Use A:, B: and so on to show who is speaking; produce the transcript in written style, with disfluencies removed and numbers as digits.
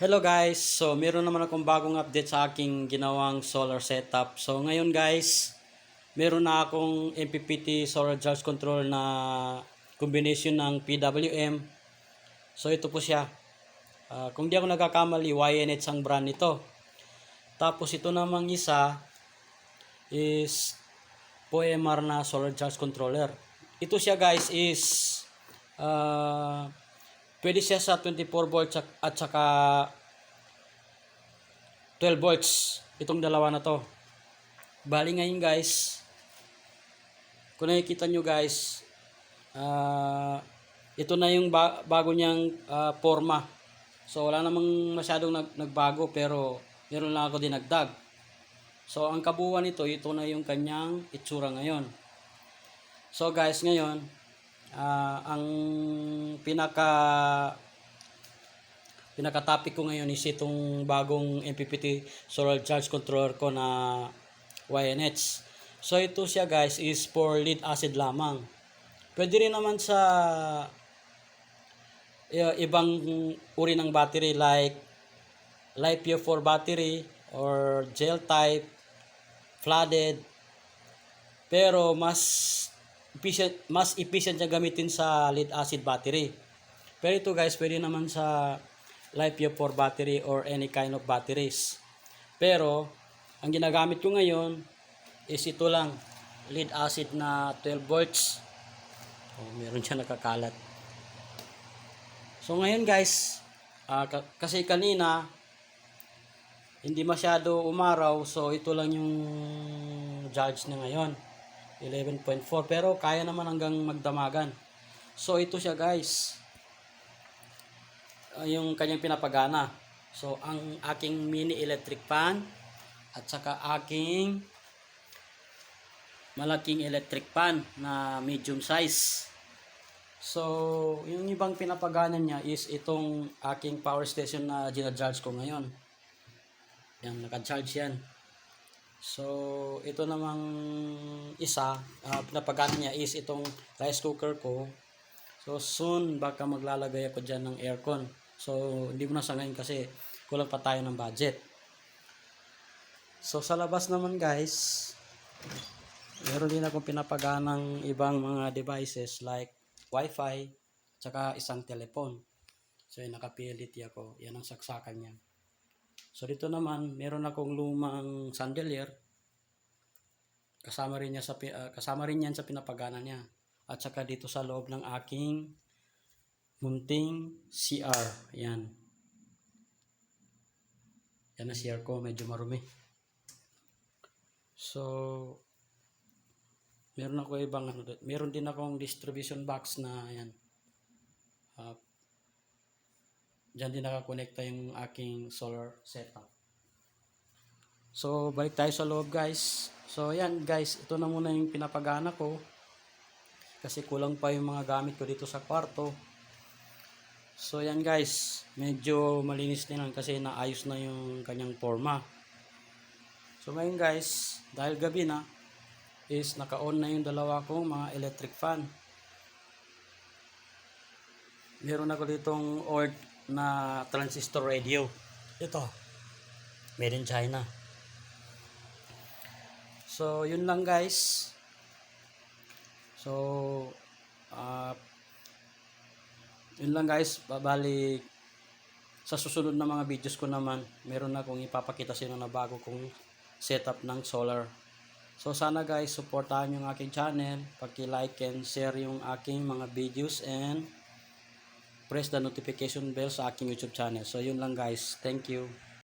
A: Hello guys, so meron naman akong bagong update sa aking ginawang solar setup. So ngayon guys, meron na akong MPPT solar charge control na combination ng PWM. So ito po siya. Kung di ako nagkakamali, YNH ang brand nito. Tapos ito namang isa is POEMR na solar charge controller. Ito siya guys is pwede siya sa 24 volts at saka 12 volts. Itong dalawa na to. Bali ngayon guys, kung nakikita nyo guys, ito na yung bago niyang forma. So wala namang masyadong nagbago pero meron lang ako dinagdag. So ang kabuuan nito, ito na yung kanyang itsura ngayon. So guys, ngayon, ang pinaka-topic ko ngayon is itong bagong MPPT solar charge controller ko na YNH. So ito siya guys is for lead acid lamang. Pwede rin naman sa ibang uri ng battery like LiPo4 battery or gel type, flooded. Pero mas efficient siya gamitin sa lead acid battery. Pero ito guys, pwede naman sa LiPo4 battery or any kind of batteries. Pero ang ginagamit ko ngayon is ito lang, lead acid na 12 volts. Meron siya nakakalat. So ngayon guys, kasi kanina hindi masyado umaraw, so ito lang yung charge na ngayon, 11.4, pero kaya naman hanggang magdamagan. So ito siya guys, yung kanyang pinapagana. So ang aking mini electric fan at saka aking malaking electric fan na medium size. So yung ibang pinapagana niya is itong aking power station na gina-charge ko ngayon. Yan, naka-charge yan. So ito namang isa, pinapagana niya is itong rice cooker ko. So soon baka maglalagay ako dyan ng aircon. So hindi ko na sa ngayon kasi kulang pa tayo ng budget. So sa labas naman guys, meron din akong pinapaganang ibang mga devices like wifi tsaka isang telephone. So yung naka-PLDT ako, yan ang saksakan niya. So dito naman meron akong lumang chandelier. Kasama rin yan sa pinapagana niya. At saka dito sa loob ng aking munting CR. Yan. Yan ang CR ko, medyo marumi. So meron din akong distribution box na yan. Diyan din nakakonekta yung aking solar setup. So balik tayo sa loob guys. So yan guys, ito na muna yung pinapagana ko. Kasi kulang pa yung mga gamit ko dito sa kwarto. So yan guys, medyo malinis din lang kasi naayos na yung kanyang forma. So ngayon guys, dahil gabi na, is naka-on na yung dalawa kong mga electric fan. Meron ako ditong old na transistor radio. Ito, made in China. So yun lang guys. So yun lang guys. Babalik sa susunod na mga videos ko naman, meron na akong ipapakita sa inyo na bago kong setup ng solar. So sana guys, supportahan yung aking channel, paki-like and share yung aking mga videos and press the notification bell sa aking YouTube channel. So yun lang guys. Thank you.